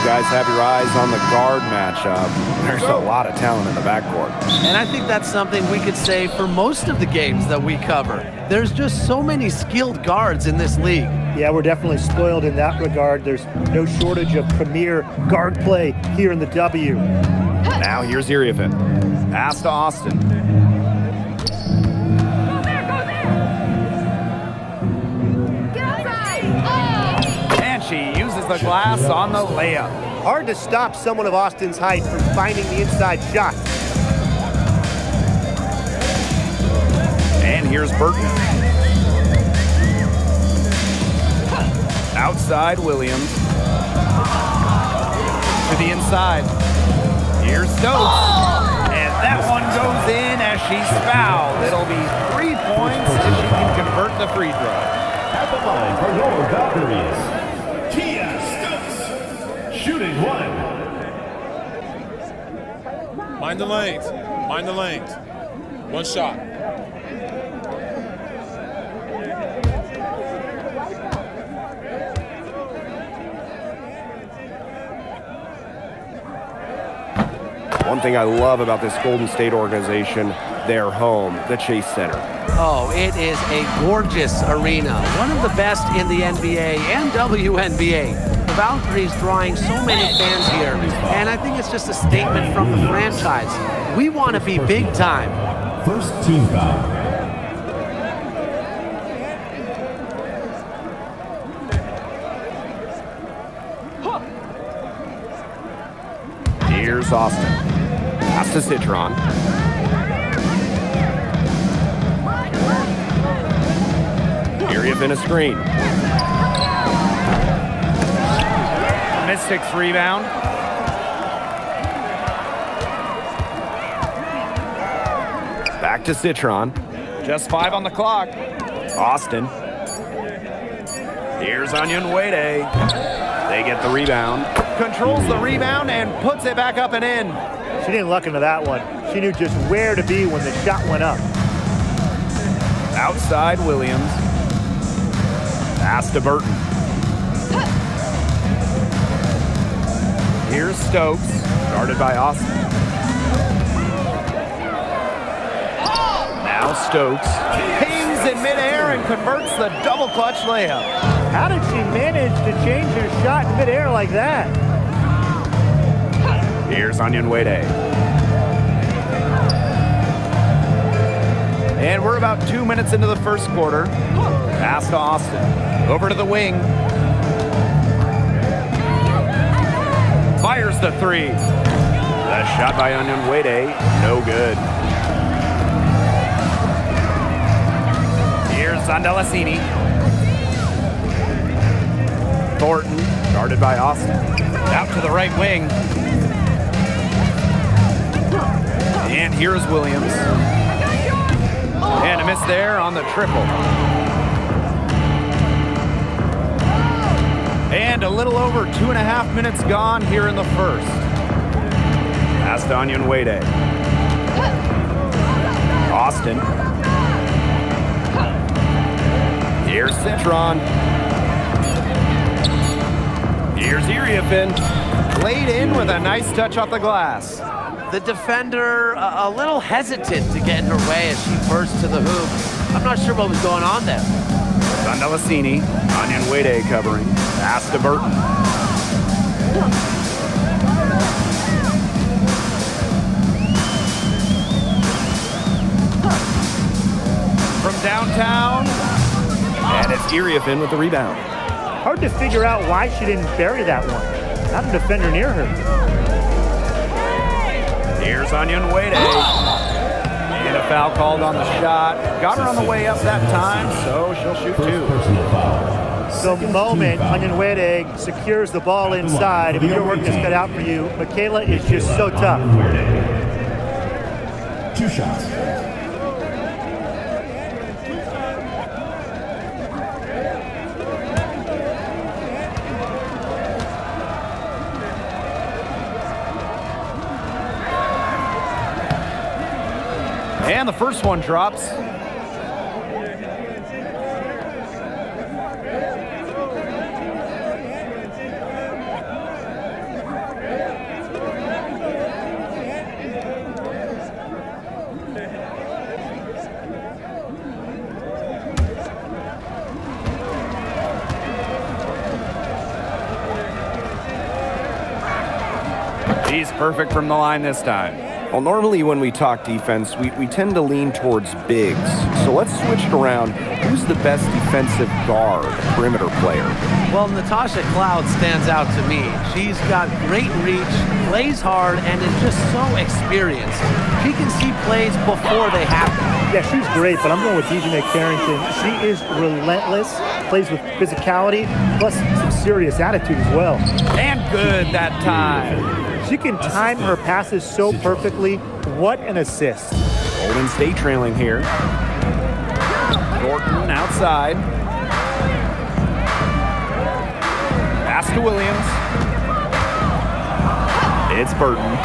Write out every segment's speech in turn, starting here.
guys have your eyes on the guard matchup. There's a lot of talent in the backcourt. And I think that's something we could say for most of the games that we cover. There's just so many skilled guards in this league. Yeah, we're definitely spoiled in that regard. There's no shortage of premier guard play here in the W. Now here's Iriafin. Pass to Austin. And she uses the glass on the layup. Hard to stop someone of Austin's height from finding the inside shot. And here's Burton. Outside Williams. To the inside. Here's Stokes. And that one goes in as she's fouled. It'll be 3 points if she can convert the free throw. At the line for your Valkyries, Stokes, shooting 1. Mind the lanes. Mind the lanes. One shot. One thing I love about this Golden State organization, their home, the Chase Center. Oh, it is a gorgeous arena. One of the best in the NBA and WNBA. The Valkyries drawing so many fans here, and I think it's just a statement from the franchise. We want to be big time. First team foul. Here's Austin. Pass to Citron. Iriafin a screen. Mystics rebound. Back to Citron. Just 5 on the clock. Austin. Here's Onyenwere. They get the rebound. Controls the rebound and puts it back up and in. She didn't luck into that one. She knew just where to be when the shot went up. Outside Williams. Pass to Burton. Here's Stokes, guarded by Austin. Now Stokes pings in midair and converts the double clutch layup. How did she manage to change her shot in midair like that? Here's Onyenwere. And we're about 2 minutes into the first quarter. Pass to Austin. Over to the wing. Fires the 3. The shot by Onyenwere, no good. Here's Zandalasini. Thornton, guarded by Austin. Out to the right wing. And here's Williams. And a miss there on the triple. And a little over 2.5 minutes gone here in the first. Pass to Onyenwere. Austin. Here's Citron. Here's Iriafin. Laid in with a nice touch off the glass. The defender a little hesitant to get in her way as she burst to the hoop. I'm not sure what was going on there. Zandalasini, Onyenwere covering. Pass to Burton. From downtown, and it's Iriafin with the rebound. Hard to figure out why she didn't bury that one. Not a defender near her. Here's Onyenwere. And a foul called on the shot. Got her on the way up that time, so she'll shoot 2. The moment Onyenwere secures the ball inside, if your work is cut out for you, Michaela is just so tough. 2 shots. And the first one drops. He's perfect from the line this time. Well, normally when we talk defense, we tend to lean towards bigs. So let's switch it around. Who's the best defensive guard, perimeter player? Well, Natasha Cloud stands out to me. She's got great reach, plays hard, and is just so experienced. She can see plays before they happen. Yeah, she's great, but I'm going with DJ Carrington. She is relentless, plays with physicality, plus some serious attitude as well. And good that time. She can time her passes so perfectly. What an assist. Golden State trailing here. Thornton outside. Pass to Williams. It's Burton.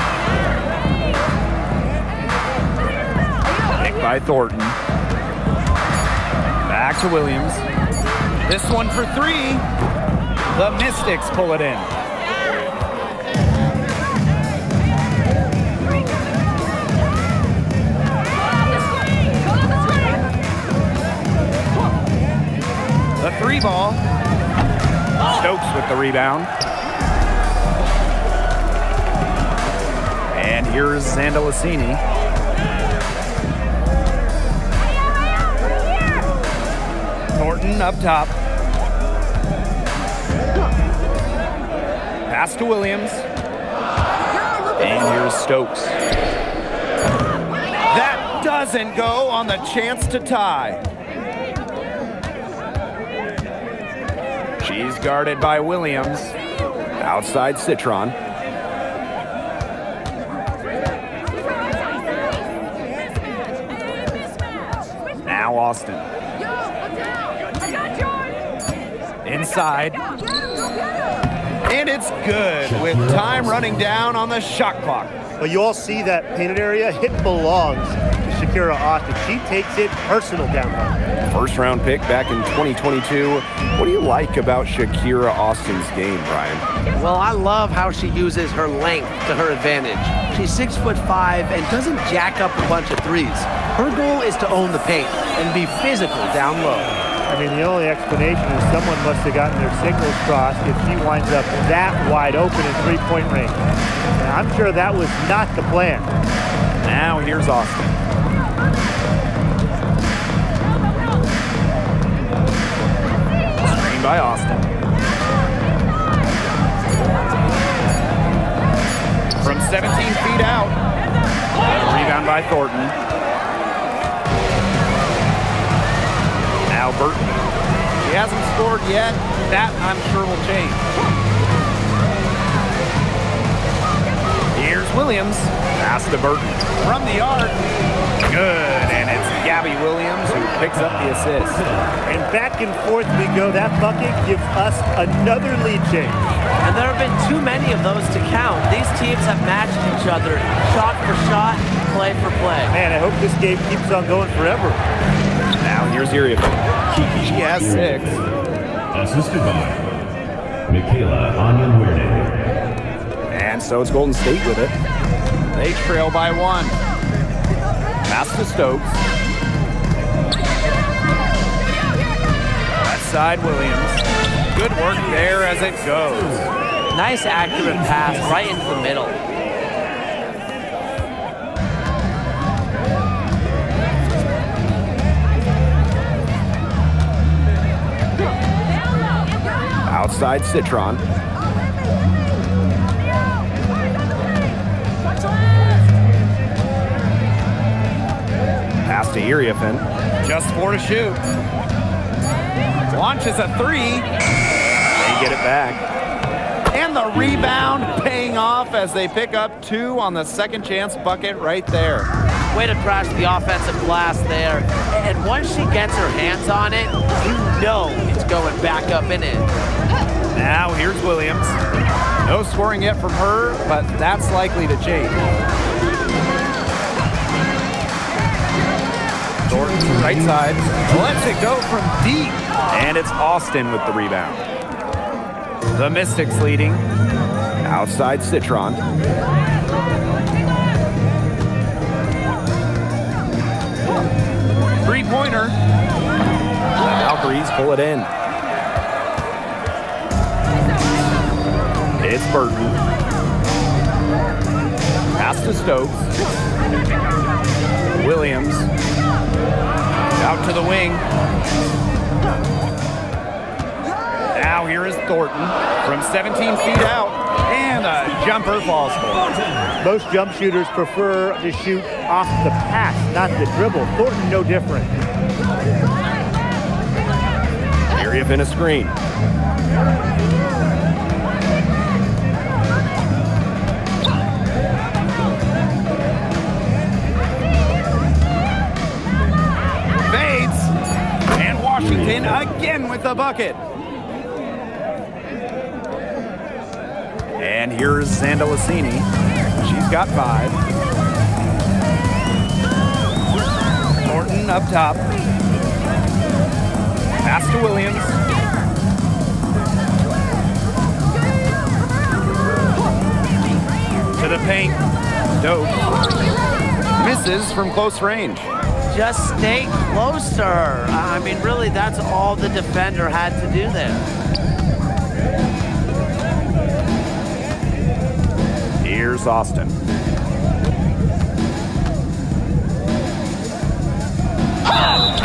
Picked by Thornton. Back to Williams. This one for three. The Mystics pull it in. The three ball. Stokes with the rebound. And here's Zandalicini. Thornton up top. Pass to Williams. And here's Stokes. That doesn't go on the chance to tie. She's guarded by Williams. Outside Citron. Now Austin. Inside. And it's good with time running down on the shot clock. But you all see that painted area? It belongs to Shakira Austin. She takes it personal down low. First round pick back in 2022. What do you like about Shakira Austin's game, Brian? Well, I love how she uses her length to her advantage. She's 6'5" and doesn't jack up a bunch of threes. Her goal is to own the paint and be physical down low. I mean, the only explanation is someone must have gotten their signals crossed if she winds up that wide open in three-point range. And I'm sure that was not the plan. Now here's Austin. Screen by Austin. From 17 feet out. Rebound by Thornton. Now Burton. She hasn't scored yet. That, I'm sure, will change. Here's Williams. Pass to Burton. From the arc. Good. And it's Gabby Williams who picks up the assist. And back and forth we go. That bucket gives us another lead change. And there have been too many of those to count. These teams have matched each other shot for shot, play for play. Man, I hope this game keeps on going forever. Now here's Iriafen. She has 6. Assisted by Michaela Onyenwerde. And so it's Golden State with it. They trail by 1. Pass to Stokes. Left side Williams. Good work there as it goes. Nice accurate pass right into the middle. Outside Citron. Pass to Iriafen. Just 4 to shoot. Launches a 3. They get it back. And the rebound paying off as they pick up 2 on the second chance bucket right there. Way to crash the offensive glass there. And once she gets her hands on it, you know it's going back up and in. Now here's Williams. No scoring yet from her, but that's likely to change. Thornton right side. Lets it go from deep. And it's Austin with the rebound. The Mystics leading. Outside Citron. Three-pointer. The Valkyries pull it in. It's Burton. Pass to Stokes. Williams. Out to the wing. Now here is Thornton from 17 feet out. And a jumper falls for him. Most jump shooters prefer to shoot off the pass, not the dribble. Thornton, no different. Area in a screen. Fades. And Washington again with the bucket. And here's Zandalicini. She's got 5. Thornton up top. Pass to Williams. To the paint. Dope. Misses from close range. Just stay closer. I mean, really, that's all the defender had to do there. Here's Austin.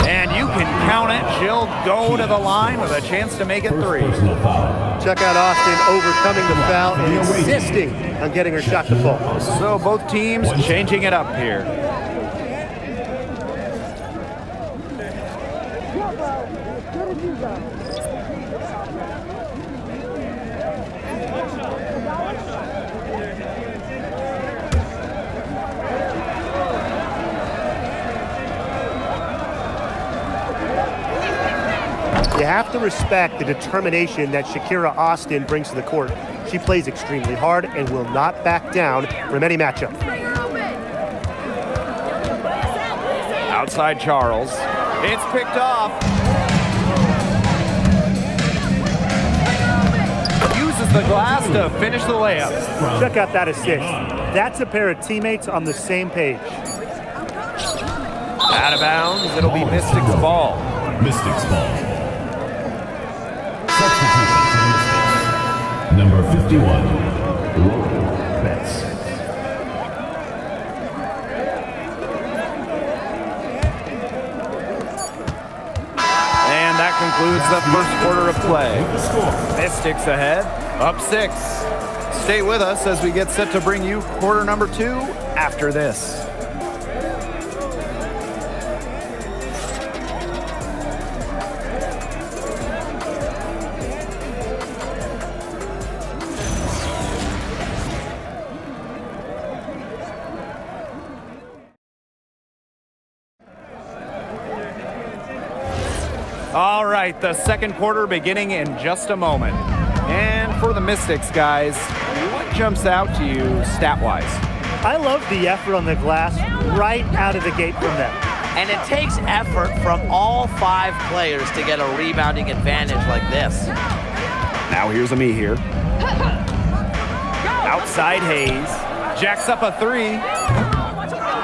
And you can count it. She'll go to the line with a chance to make it 3. Check out Austin overcoming the foul and insisting on getting her shot to fall. So both teams changing it up here. You have to respect the determination that Shakira Austin brings to the court. She plays extremely hard and will not back down from any matchup. Outside Charles. It's picked off. Uses the glass to finish the layup. Check out that assist. That's a pair of teammates on the same page. Out of bounds. It'll be Mystics ball. Mystics ball. Substitution for Mystics. Number 51, Rory Betts. And that concludes the first quarter of play. Mystics ahead, up 6. Stay with us as we get set to bring you quarter number 2 after this. All right, the second quarter beginning in just a moment. And for the Mystics, guys, what jumps out to you stat-wise? I love the effort on the glass right out of the gate from them. And it takes effort from all 5 players to get a rebounding advantage like this. Now here's Ami here. Outside Hayes. Jacks up a 3.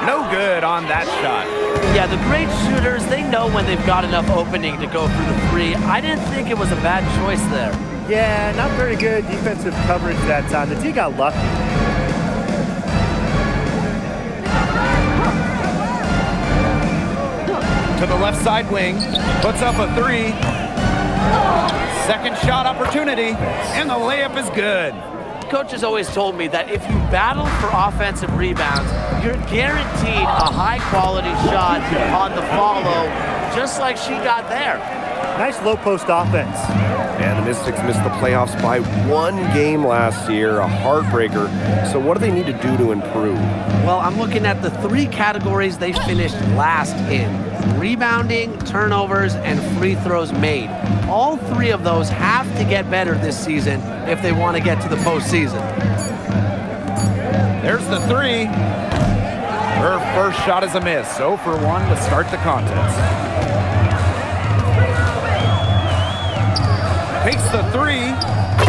No good on that shot. Yeah, the great shooters, they know when they've got enough opening to go through the 3. I didn't think it was a bad choice there. Yeah, not very good defensive coverage that time. The T got lucky. To the left side wing. Puts up a 3. Second shot opportunity. And the layup is good. Coach has always told me that if you battle for offensive rebounds, you're guaranteed a high-quality shot on the follow, just like she got there. Nice low-post offense. And the Mystics missed the playoffs by 1 game last year, a heartbreaker. So what do they need to do to improve? Well, I'm looking at the 3 categories they finished last in: rebounding, turnovers, and free throws made. All 3 of those have to get better this season if they want to get to the postseason. There's the 3. Her first shot is a miss. 0 for 1 to start the contest. Takes the 3.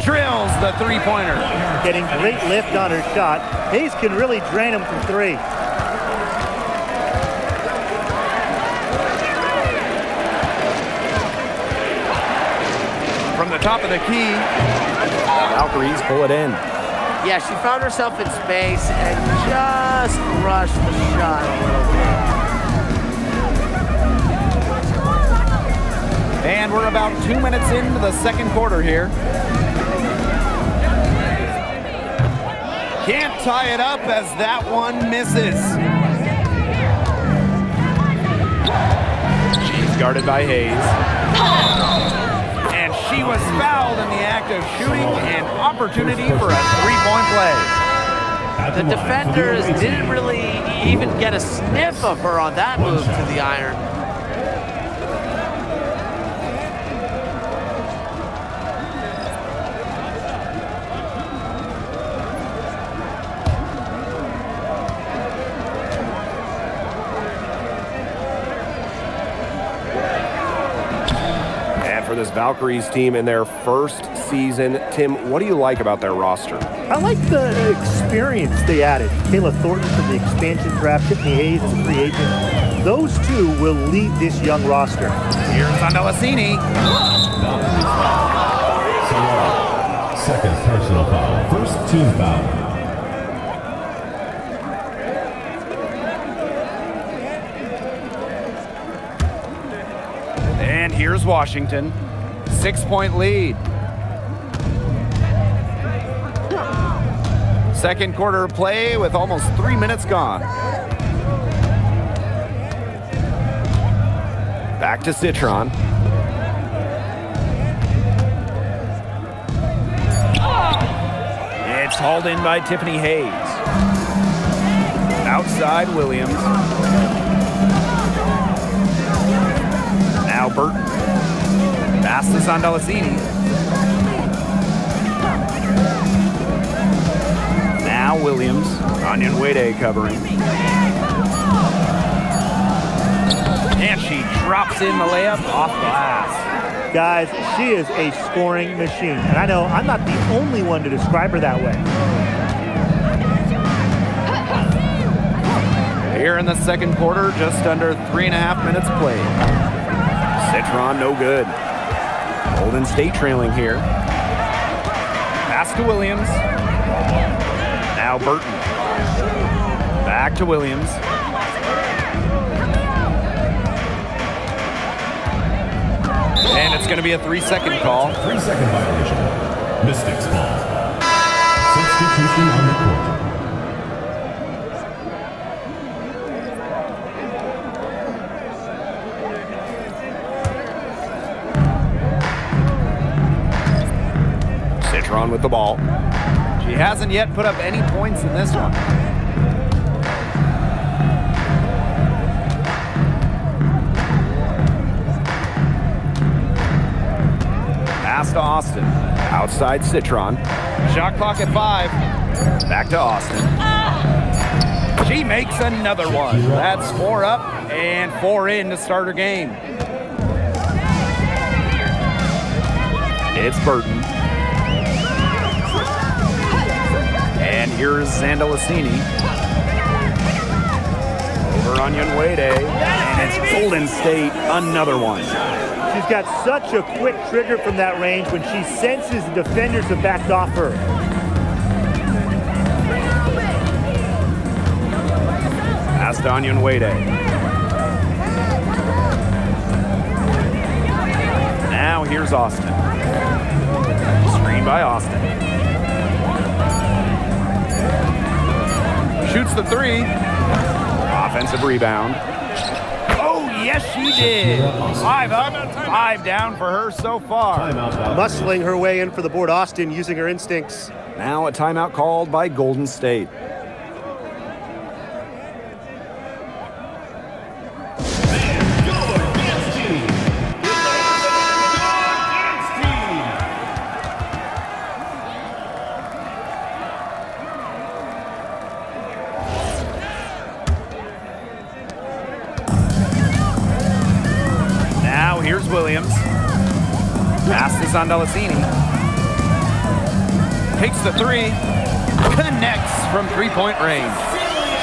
Drills the 3-pointer. Getting great lift on her shot. Hayes can really drain him from 3. From the top of the key, Valkyries pull it in. Yeah, she found herself in space and just rushed the shot a little bit. And we're about 2 minutes into the second quarter here. Can't tie it up as that one misses. She's guarded by Hayes. And she was fouled in the act of shooting, an opportunity for a three-point play. The defenders didn't really even get a sniff of her on that move to the iron. For this Valkyries team in their first season. Tim, what do you like about their roster? I like the experience they added. Kayla Thornton from the expansion draft, Tiffany Hayes as a free agent. Those two will lead this young roster. Here's Andalassini. Second personal foul. First team foul. And here's Washington. 6-point lead. Second quarter play with almost 3 minutes gone. Back to Citron. It's hauled in by Tiffany Hayes. Outside Williams. Now Burton. Pass to Andalassini. Now Williams. Onion Wade covering. And she drops in the layup off glass. Guys, she is a scoring machine. And I know I'm not the only one to describe her that way. Here in the second quarter, just under 3.5 minutes played. Citron, no good. Golden State trailing here. Pass to Williams. Now Burton. Back to Williams. And it's going to be a 3-second call. 3-second violation. Mystics ball. Substitution on the court. Citron with the ball. She hasn't yet put up any points in this one. Pass to Austin. Outside Citron. Shot clock at 5. Back to Austin. She makes another one. That's 4 up and 4 in to start her game. It's Burton. And here's Andalassini. Over Onion Wade. And it's Golden State, another one. She's got such a quick trigger from that range when she senses the defenders have backed off her. Pass to Onion Wade. Now here's Austin. Screen by Austin. Shoots the 3. Offensive rebound. Oh, yes, she did. 5 up, 5 down for her so far. Muscling her way in for the board. Austin using her instincts. Now a timeout called by Golden State. Here's Williams. Pass to Andalassini. Takes the 3. Connects from 3-point range.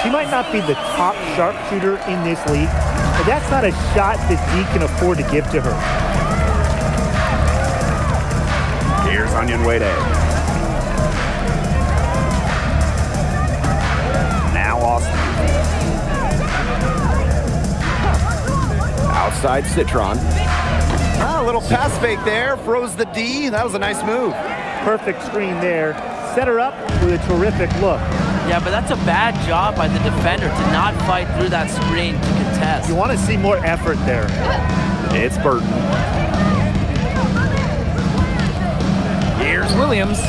She might not be the top sharpshooter in this league, but that's not a shot that D can afford to give to her. Here's Onion Wade. Outside Citron. A little pass fake there, froze the D. That was a nice move. Perfect screen there. Set her up with a terrific look. Yeah, but that's a bad job by the defender to not fight through that screen to contest. You want to see more effort there. It's Burton. Here's Williams.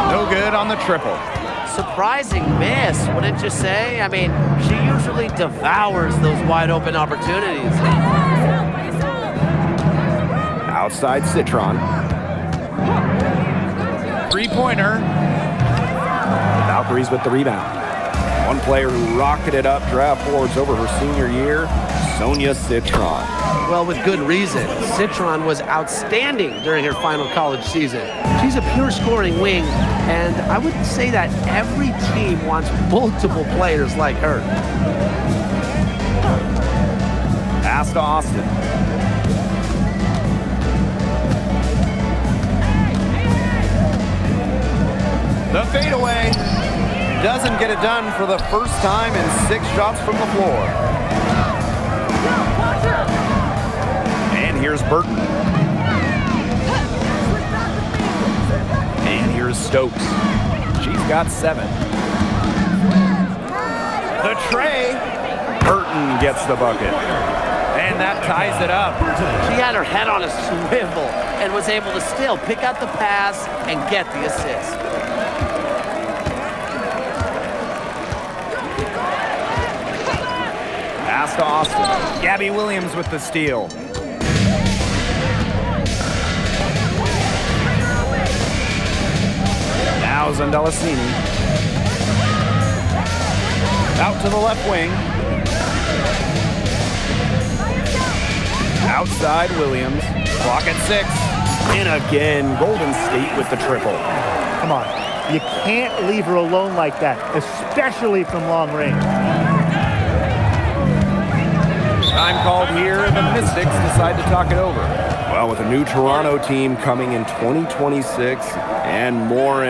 No good on the triple. Surprising miss, wouldn't you say? I mean, she usually devours those wide open opportunities. Outside Citron. Three-pointer. Valkyries with the rebound. One player who rocketed up draft boards over her senior year, Sonia Citron. Well, with good reason. Citron was outstanding during her final college season. She's a pure scoring wing, and I would say that every team wants multiple players like her. Pass to Austin. The fadeaway doesn't get it done for the first time in 6 shots from the floor. And here's Burton. And here's Stokes. She's got 7. The tray. Burton gets the bucket. And that ties it up. She had her head on a swivel and was able to still pick out the pass and get the assist. Pass to Austin. Gabby Williams with the steal. Now Zandalasini. Out to the left wing. Outside Williams. Clock at 6. And again, Golden State with the triple. Come on. You can't leave her alone like that, especially from long range. Time called here. The Mystics decide to talk it over. Well, with a new Toronto team coming in 2026 and more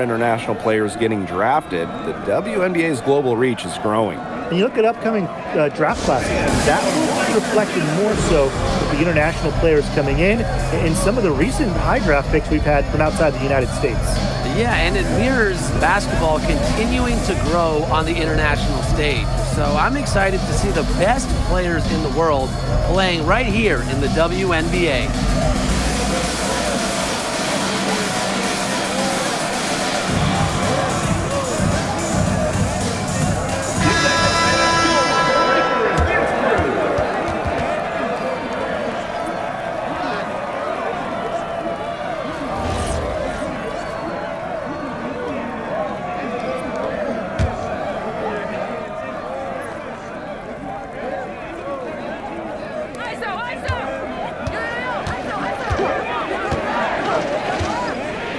international players getting drafted, the WNBA's global reach is growing. And you look at upcoming draft classes, that will be reflected more so with the international players coming in and some of the recent high draft picks we've had from outside the United States. Yeah, and it mirrors basketball continuing to grow on the international stage. So I'm excited to see the best players in the world playing right here in the WNBA.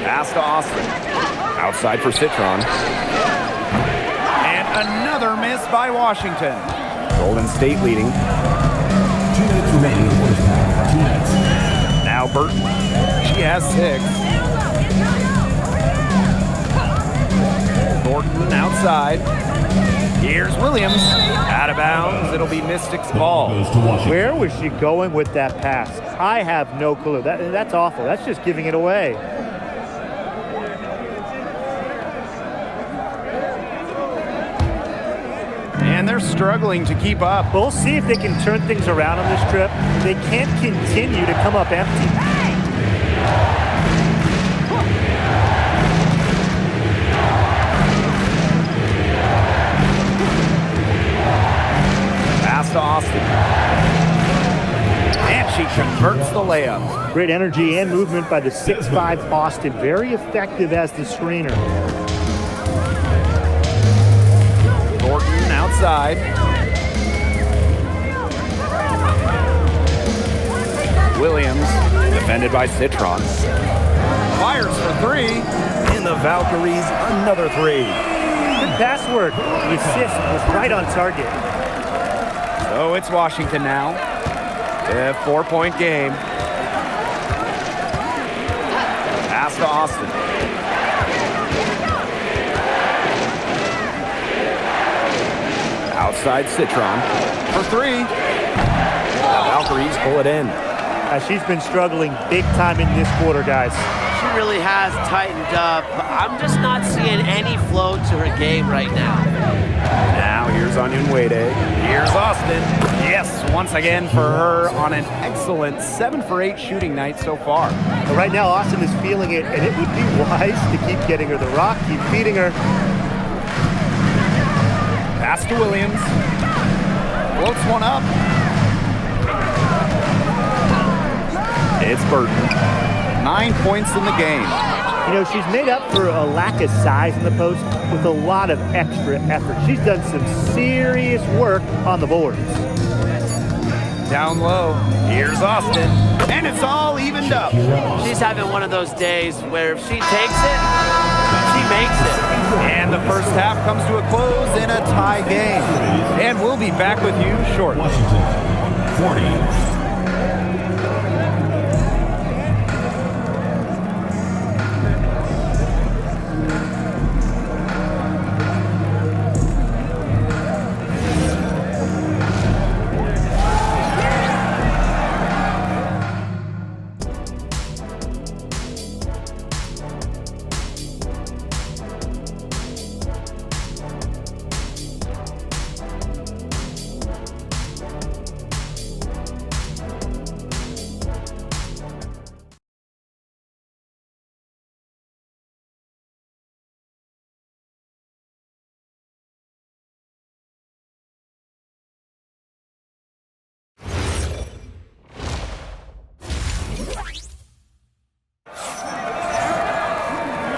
Pass to Austin. Outside for Citron. And another miss by Washington. Golden State leading. 2 minutes remaining in the first half. 2 minutes. Now Burton. She has 6. Thornton outside. Here's Williams. Out of bounds. It'll be Mystics ball. Goes to Washington. Where was she going with that pass? I have no clue. That's awful. That's just giving it away. And they're struggling to keep up. We'll see if they can turn things around on this trip. They can't continue to come up empty. Pass to Austin. And she converts the layup. Great energy and movement by the 6'5" Boston. Very effective as the screener. Thornton outside. Williams, defended by Citron. Fires for 3. And the Valkyries, another 3. Good pass work. The assist was right on target. So it's Washington now. A 4-point game. Pass to Austin. Outside Citron. For 3. Valkyries pull it in. She's been struggling big time in this quarter, guys. She really has tightened up. I'm just not seeing any flow to her game right now. Now here's Onyenwede. Here's Austin. Yes, once again for her on an excellent 7 for 8 shooting night so far. But right now, Austin is feeling it, and it would be wise to keep getting her the rock, keep feeding her. Pass to Williams. Floats one up. It's Burton. 9 points in the game. You know, she's made up for a lack of size in the post with a lot of extra effort. She's done some serious work on the boards. Down low. Here's Austin. And it's all evened up. She's having one of those days where if she takes it, she makes it. And the first half comes to a close in a tie game. And we'll be back with you shortly. Washington, 40.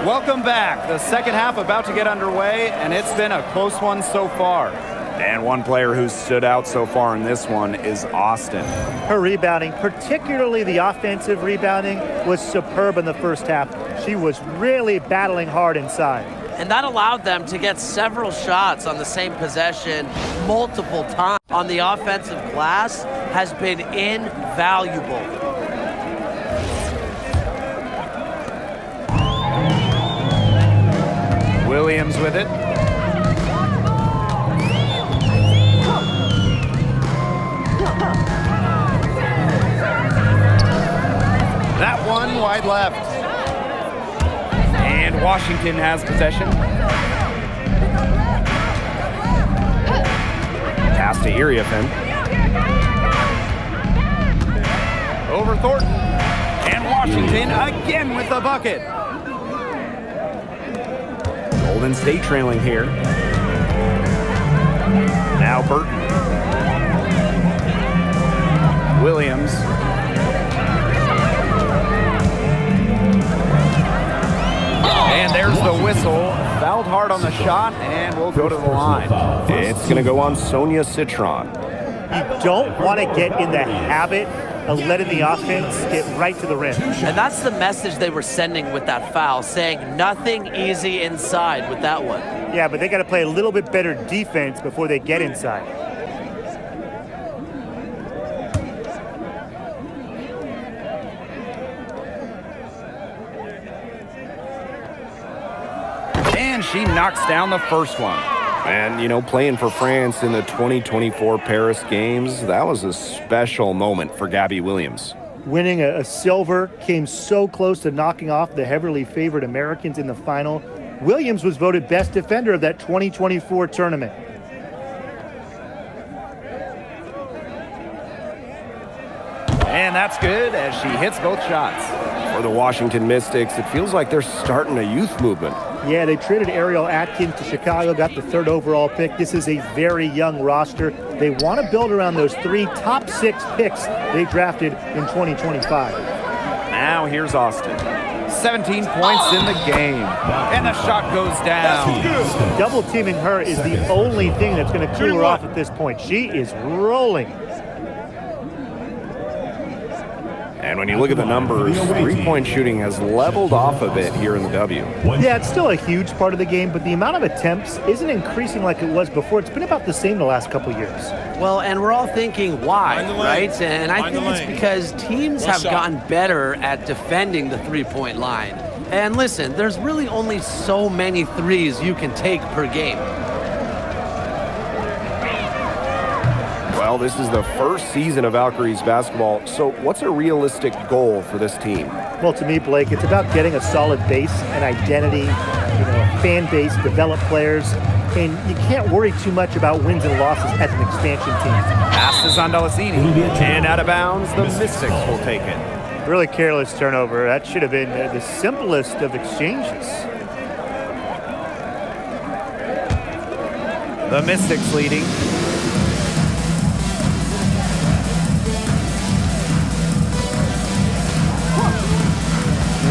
Welcome back. The second half about to get underway, and it's been a close one so far. And one player who's stood out so far in this one is Austin. Her rebounding, particularly the offensive rebounding, was superb in the first half. She was really battling hard inside. And that allowed them to get several shots on the same possession multiple times on the offensive glass has been invaluable. Williams with it. That one wide left. And Washington has possession. Pass to Iriafen. Over Thornton. And Washington again with the bucket. Golden State trailing here. Now Burton. Williams. And there's the whistle. Fouled hard on the shot, and we'll go to the line. It's going to go on Sonia Citron. You don't want to get in the habit of letting the offense get right to the rim. And that's the message they were sending with that foul, saying nothing easy inside with that one. Yeah, but they got to play a little bit better defense before they get inside. And she knocks down the first one. And, you know, playing for France in the 2024 Paris Games, that was a special moment for Gabby Williams. Winning a silver, came so close to knocking off the heavily favored Americans in the final. Williams was voted best defender of that 2024 tournament. And that's good as she hits both shots. For the Washington Mystics, it feels like they're starting a youth movement. Yeah, they traded Ariel Atkins to Chicago, got the 3rd overall pick. This is a very young roster. They want to build around those 3 top 6 picks they drafted in 2025. Now here's Austin. 17 points in the game. And the shot goes down. Double teaming her is the only thing that's going to cool her off at this point. She is rolling. And when you look at the numbers, three-point shooting has leveled off a bit here in the W. Yeah, it's still a huge part of the game, but the amount of attempts isn't increasing like it was before. It's been about the same the last couple years. Well, and we're all thinking why, right? And I think it's because teams have gotten better at defending the three-point line. And listen, there's really only so many threes you can take per game. Well, Well, this is the first season of Valkyries basketball, so what's a realistic goal for this team? Well, to me, Blake, it's about getting a solid base, an identity, a fan base, develop players, and you can't worry too much about wins and losses as an expansion team. Pass is on Delasini, and out of bounds, the Mystics will take it. Really careless turnover. That should have been the simplest of exchanges. The Mystics leading.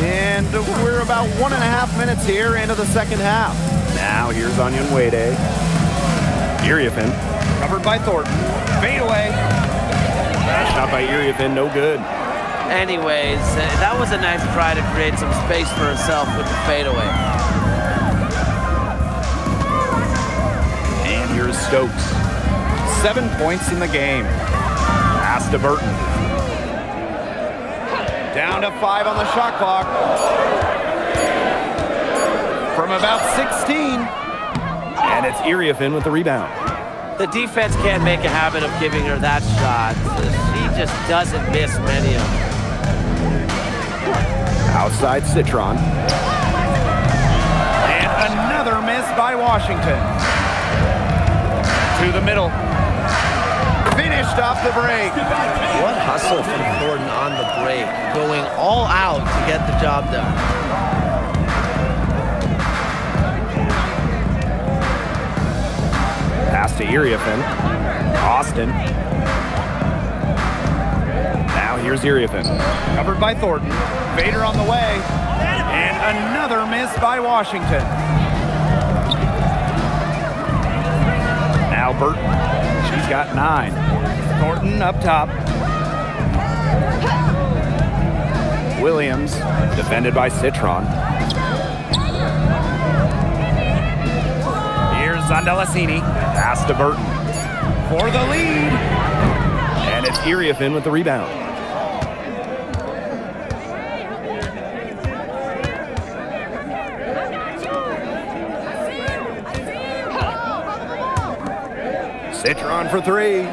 And we're about 1.5 minutes here into the second half. Now here's Onion Wade. Iriafin. Covered by Thornton. Fade away. Shot by Iriafin, no good. Anyways, that was a nice try to create some space for herself with the fadeaway. And here's Stokes. 7 points in the game. Pass to Burton. Down to 5 on the shot clock. From about 16. And it's Iriafin with the rebound. The defense can't make a habit of giving her that shot. She just doesn't miss many of them. Outside Citron. And another miss by Washington. To the middle. Finished off the break. What hustle from Thornton on the break, going all out to get the job done. Pass to Iriafin. Austin. Now here's Iriafin. Covered by Thornton. Vader on the way. And another miss by Washington. Now Burton. She's got 9. Thornton up top. Williams, defended by Citron. Here's Zondelasini. Pass to Burton. For the lead. And it's Iriafin with the rebound. Citron for 3.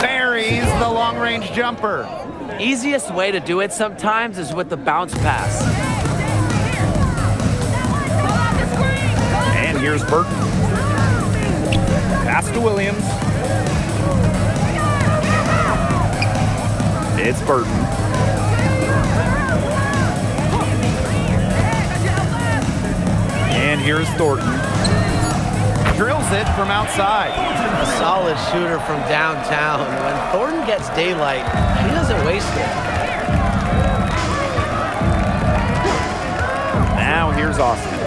Buries the long-range jumper. Easiest way to do it sometimes is with the bounce pass. And here's Burton. Pass to Williams. It's Burton. And here's Thornton. Drills it from outside. A solid shooter from downtown. When Thornton gets daylight, he doesn't waste it. Now here's Austin.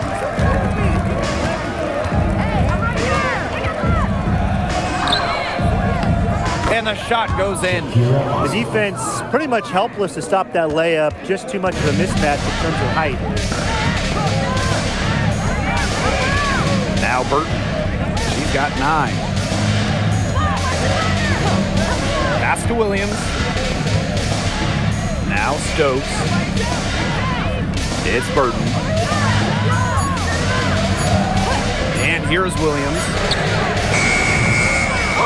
And the shot goes in. The defense pretty much helpless to stop that layup. Just too much of a mismatch in terms of height. Now Burton. She's got 9. Pass to Williams. Now Stokes. It's Burton. And here's Williams.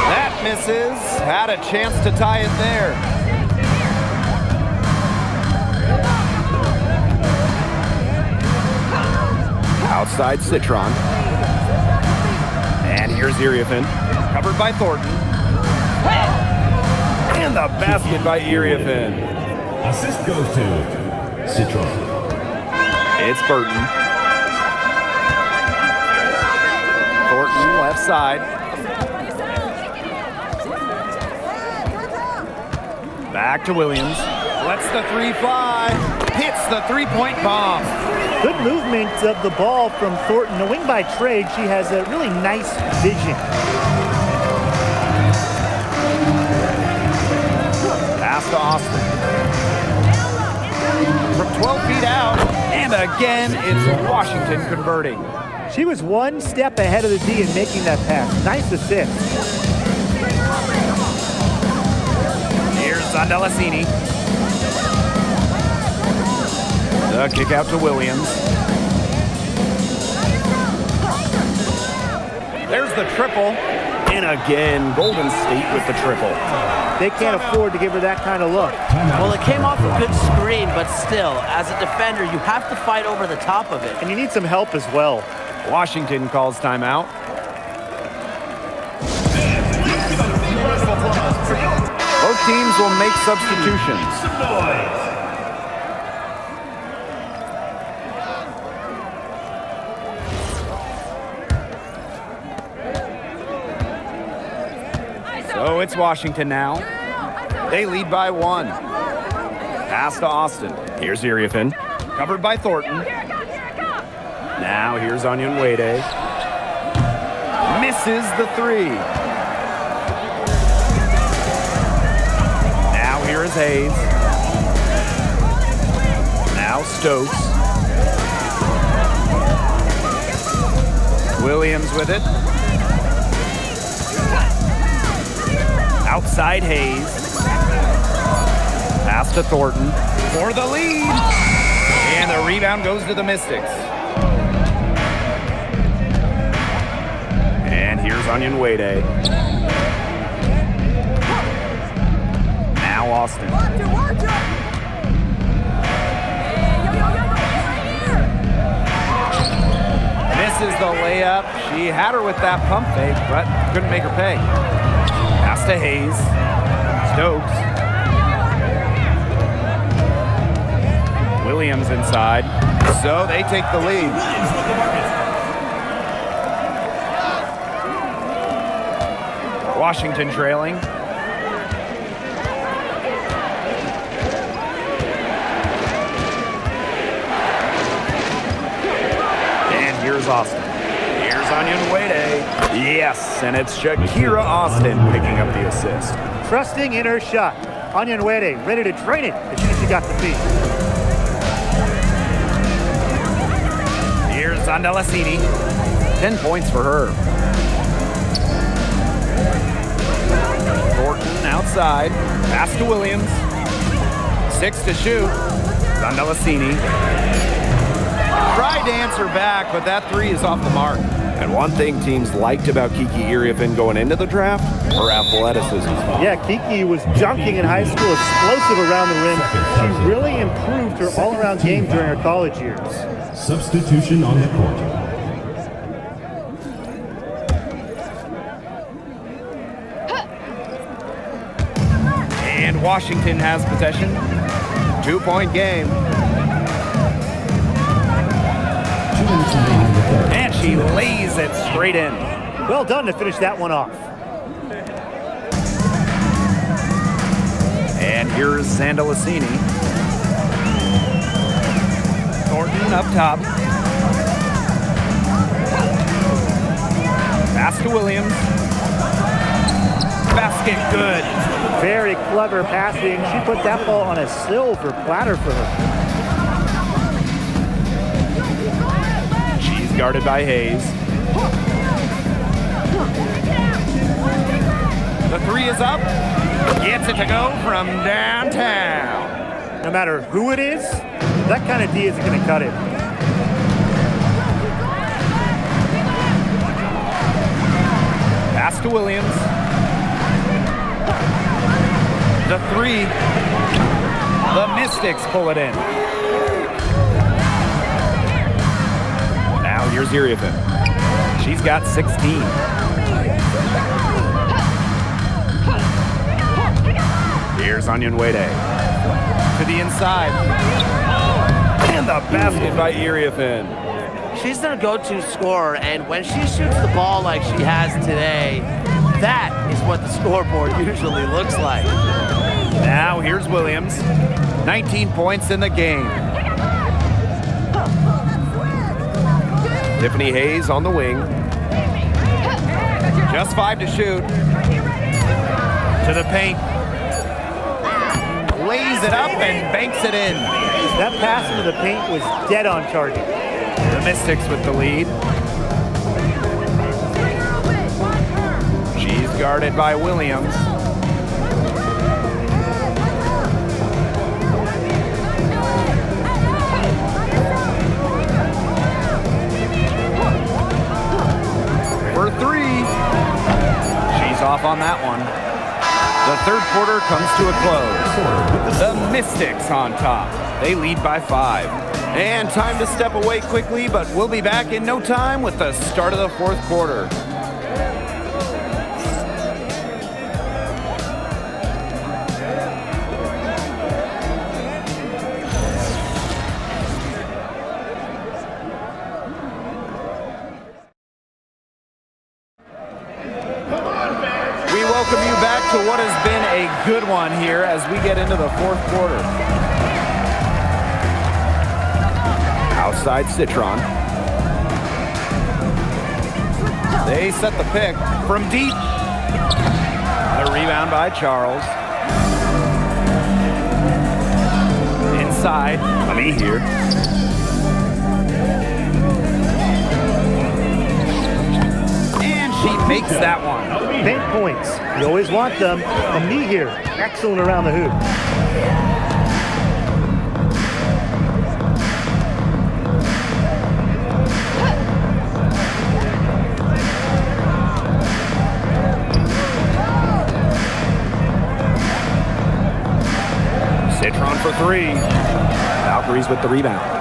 That misses. Had a chance to tie it there. Outside Citron. And here's Iriafin. Covered by Thornton. And the basket by Iriafin. Assist goes to Citron. It's Burton. Thornton left side. Back to Williams. Lets the 3 fly. Hits the three-point bomb. Good movement of the ball from Thornton. A wing by trade. She has a really nice vision. Pass to Austin. From 12 feet out. And again, it's Washington converting. She was one step ahead of the D in making that pass. Nice assist. Here's Zondelasini. The kick out to Williams. There's the triple. And again, Golden State with the triple. They can't afford to give her that kind of look. Well, it came off a good screen, but still, as a defender, you have to fight over the top of it. And you need some help as well. Washington calls timeout. Both teams will make substitutions. So it's Washington now. They lead by 1. Pass to Austin. Here's Iriafin. Covered by Thornton. Now here's Onyenwere. Misses the 3. Now here is Hayes. Now Stokes. Williams with it. Outside Hayes. Pass to Thornton for the lead. And the rebound goes to the Mystics. And here's Onyenwere. Now Austin. Misses the layup. She had her with that pump fake, but couldn't make her pay. Pass to Hayes. Stokes. Williams inside. So they take the lead. Washington trailing. And here's Austin. Here's Onyenwere. Yes, and it's Shakira Austin picking up the assist. Trusting in her shot. Onyenwere ready to train it as soon as she got the feet. Here's Andalasini. 10 points for her. Thornton outside. Pass to Williams. 6 to shoot. Zandalasini. Tried to answer back, but that 3 is off the mark. And one thing teams liked about Kiki Iriafin going into the draft, her athleticism. Yeah, Kiki was junking in high school, explosive around the rim. She really improved her all-around game during her college years. Substitution on the court. And Washington has possession. 2-point game. And she lays it straight in. Well done to finish that one off. And here's Zandalasini. Thornton up top. Pass to Williams. Basket good. Very clever passing. She put that ball on a silver platter for her. She's guarded by Hayes. The 3 is up. Gets it to go from downtown. No matter who it is, that kind of D isn't going to cut it. Pass to Williams. The 3. The Mystics pull it in. Now here's Iriafin. She's got 16. Here's Onyenwere. To the inside. And the basket by Iriafin. She's their go-to scorer, and when she shoots the ball like she has today, that is what the scoreboard usually looks like. Now here's Williams. 19 points in the game. Tiffany Hayes on the wing. Just 5 to shoot. To the paint. Lays it up and banks it in. That pass into the paint was dead on target. The Mystics with the lead. She's guarded by Williams. For 3. Valkyries off on that one. The third quarter comes to a close. The Mystics on top. They lead by 5. And time to step away quickly, but we'll be back in no time with the start of the fourth quarter. We welcome you back to what has been a good one here as we get into the fourth quarter. Outside Citron. They set the pick from deep. The rebound by Charles. Inside, Ami here. And she makes that one. Paint points. You always want them. And me here. Excellent around the hoop. Citron for 3. Valkyries with the rebound.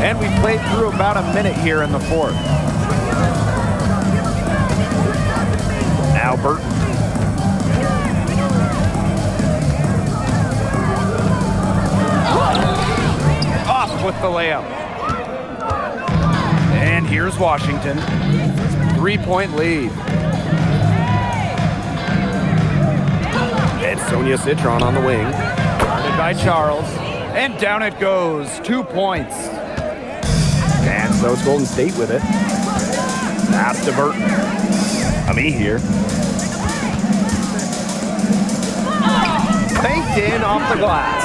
And we played through about a minute here in the fourth. Now Burton. Off with the layup. And here's Washington. 3-point lead. And Sonia Citron on the wing. Guarded by Charles. And down it goes. 2 points. And so it's Golden State with it. Pass to Burton. Ami here. Baked in off the glass.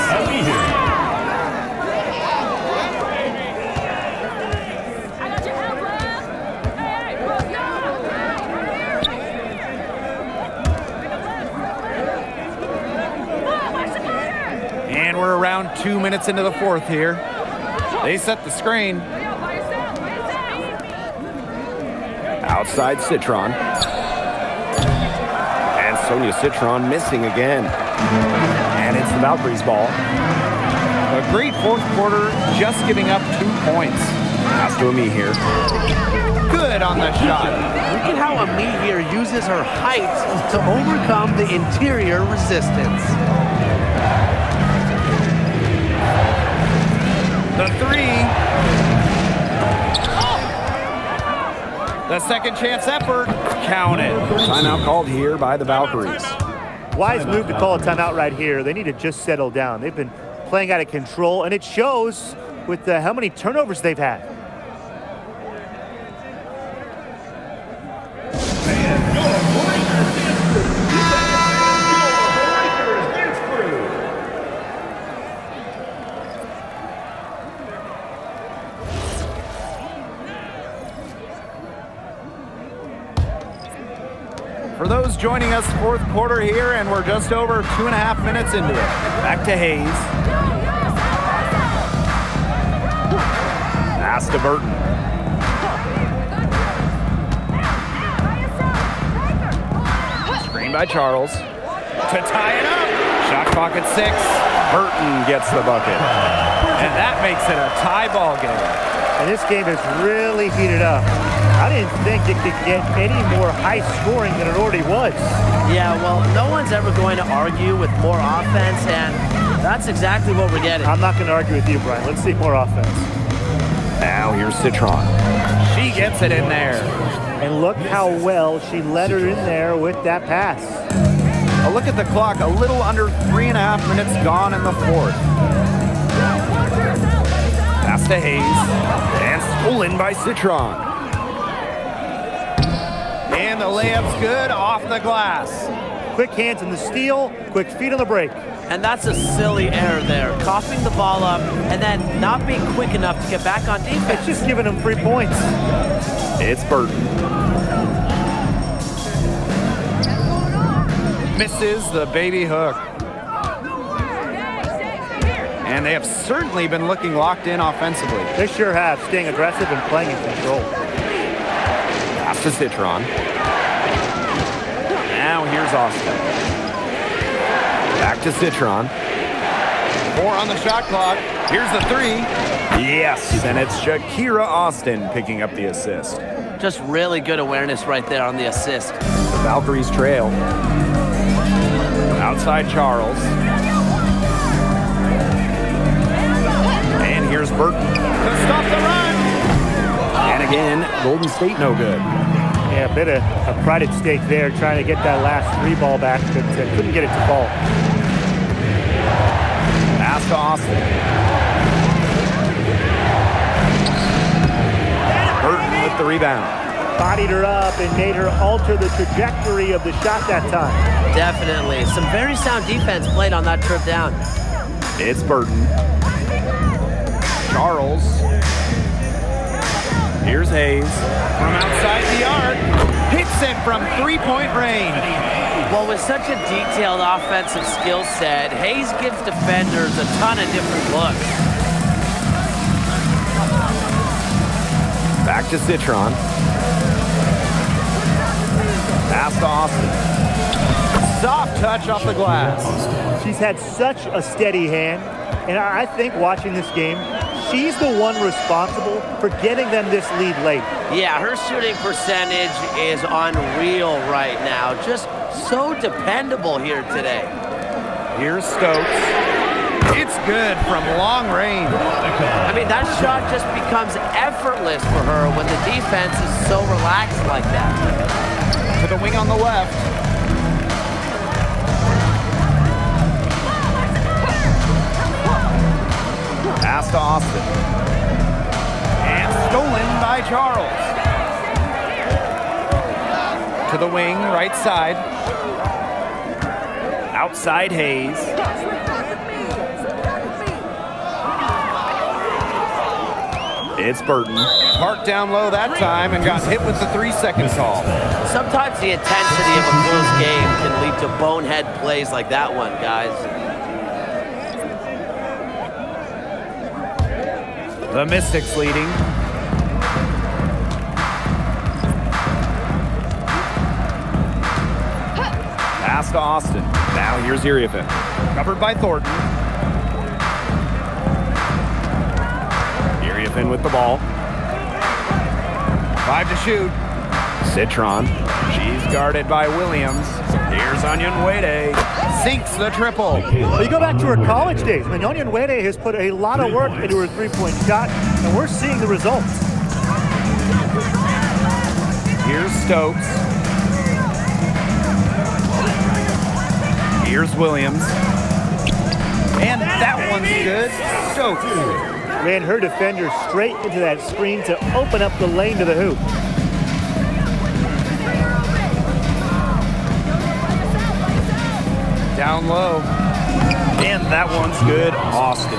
And we're around 2 minutes into the fourth here. They set the screen. Outside Citron. And Sonia Citron missing again. And it's the Valkyries ball. A great fourth quarter, just giving up 2 points. Pass to Ami here. Good on the shot. Look at how Ami here uses her height to overcome the interior resistance. The 3. The second chance effort, counted. Timeout called here by the Valkyries. Wise move to call a timeout right here. They need to just settle down. They've been playing out of control, and it shows with how many turnovers they've had. For those joining us, fourth quarter here, and we're just over 2.5 minutes into it. Back to Hayes. Pass to Burton. Screen by Charles. To tie it up. Shot clock at 6. Burton gets the bucket. And that makes it a tie ball game. And this game is really heated up. I didn't think it could get any more high scoring than it already was. Yeah, well, no one's ever going to argue with more offense, and that's exactly what we're getting. I'm not going to argue with you, Brian. Let's see more offense. Now here's Citron. She gets it in there. And look how well she led her in there with that pass. A look at the clock, a little under 3.5 minutes gone in the fourth. Pass to Hayes. And stolen by Citron. And the layup's good off the glass. Quick hands in the steal, quick feet on the break. And that's a silly error there. Coughing the ball up and then not being quick enough to get back on defense. It's just giving them 3 points. It's Burton. Misses the baby hook. And they have certainly been looking locked in offensively. They sure have, staying aggressive and playing in control. Pass to Citron. Now here's Austin. Back to Citron. 4 on the shot clock. Here's the 3. Yes, and it's Shakira Austin picking up the assist. Just really good awareness right there on the assist. The Valkyries trail. Outside Charles. And here's Burton. To stop the run. And again, Golden State no good. Yeah, a bit of a pride at stake there, trying to get that last 3 ball back, but couldn't get it to fall. Pass to Austin. Burton with the rebound. Bodied her up and made her alter the trajectory of the shot that time. Definitely. Some very sound defense played on that trip down. It's Burton. Charles. Here's Hayes. From outside the arc. Hits it from 3-point range. Well, with such a detailed offensive skill set, Hayes gives defenders a ton of different looks. Back to Citron. Pass to Austin. Soft touch off the glass. She's had such a steady hand, and I think watching this game, she's the one responsible for getting them this lead late. Yeah, her shooting percentage is unreal right now. Just so dependable here today. Here's Stokes. It's good from long range. I mean, that shot just becomes effortless for her when the defense is so relaxed like that. To the wing on the left. Pass to Austin. And stolen by Charles. To the wing, right side. Outside Hayes. It's Burton. Parked down low that time and got hit with the 3-second call. Sometimes the intensity of a close game can lead to bonehead plays like that one, guys. The Mystics leading. Pass to Austin. Now here's Iriafin. Covered by Thornton. Iriafin with the ball. 5 to shoot. Citron. She's guarded by Williams. Here's Onyenwere. Sinks the triple. Well, you go back to her college days. I mean, Onyenwere has put a lot of work into her 3-point shot, and we're seeing the results. Here's Stokes. Here's Williams. And that one's good. Stokes. Ran her defender straight into that screen to open up the lane to the hoop. Down low. And that one's good, Austin.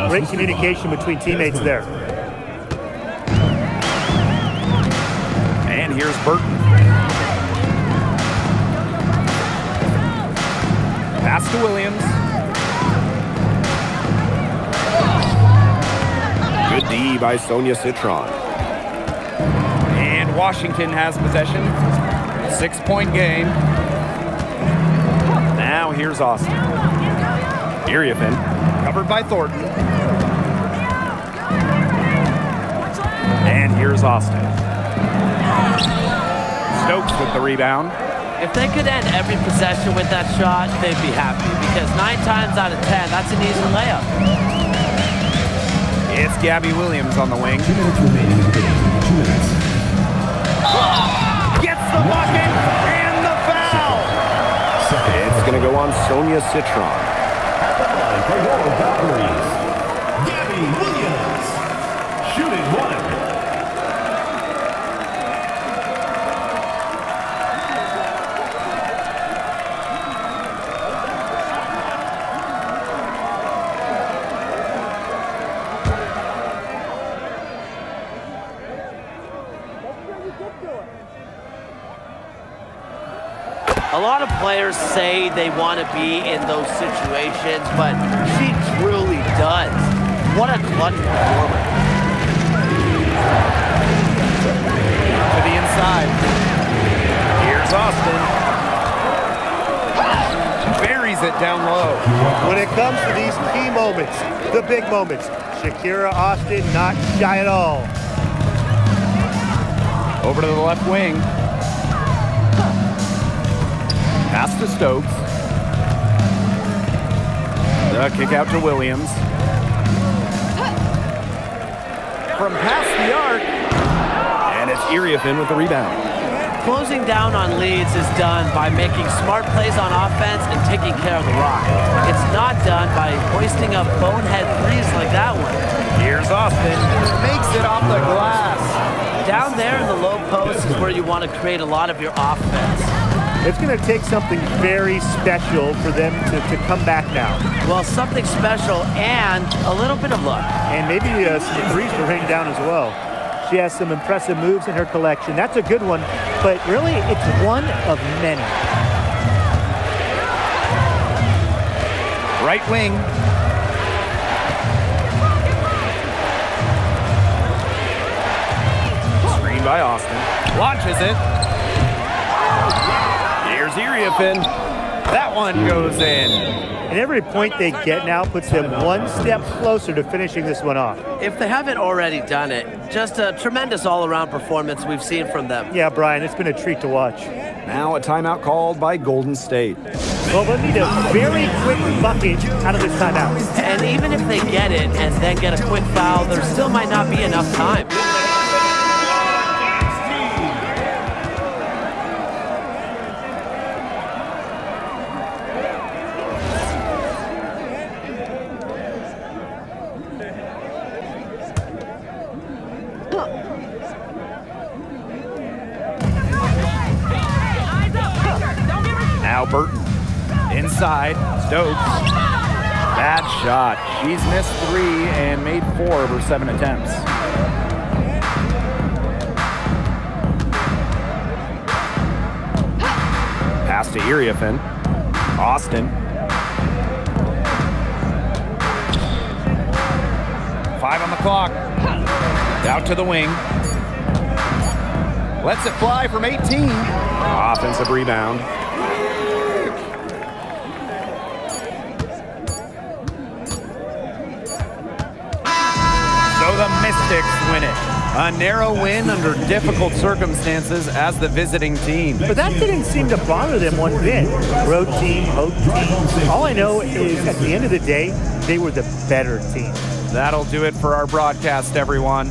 Great communication between teammates there. And here's Burton. Pass to Williams. Good D by Sonia Citron. And Washington has possession. 6-point game. Now here's Austin. Iriafin. Covered by Thornton. And here's Austin. Stokes with the rebound. If they could end every possession with that shot, they'd be happy, because 9 times out of 10, that's an easy layup. It's Gabby Williams on the wing. 2 minutes remaining in the game. 2 minutes. Gets the bucket and the foul. It's going to go on Sonia Citron. For your Valkyries, Gabby Williams. Shooting 1. A lot of players say they want to be in those situations, but she truly does. What a clutch performer. To the inside. When it comes to these key moments, the big moments, Shakira Austin not shy at all. Over to the left wing. Pass to Stokes. The kick out to Williams. From past the arc. And it's Iriafin with the rebound. Closing down on leads is done by making smart plays on offense and taking care of the rock. It's not done by hoisting up bonehead threes like that one. Here's Austin. Makes it off the glass. Down there in the low post is where you want to create a lot of your offense. It's going to take something very special for them to come back now. Well, something special and a little bit of luck. And maybe some threes to rain down as well. She has some impressive moves in her collection. That's a good one, but really it's one of many. Right wing. Screen by Austin. Launches it. Here's Iriafin. That one goes in. And every point they get now puts them one step closer to finishing this one off. If they haven't already done it, just a tremendous all-around performance we've seen from them. Yeah, Brian, it's been a treat to watch. Now a timeout called by Golden State. Well, they'll need a very quick bucket out of this timeout. And even if they get it and then get a quick foul, there still might not be enough time. Now Burton. Inside. Stokes. Bad shot. She's missed 3 and made 4 of her 7 attempts. Pass to Iriafin. Austin. 5 on the clock. Out to the wing. Lets it fly from 18. Offensive rebound. So the Mystics win it. A narrow win under difficult circumstances as the visiting team. But that didn't seem to bother them one bit. Road team, home team. All I know is at the end of the day, they were the better team. That'll do it for our broadcast, everyone.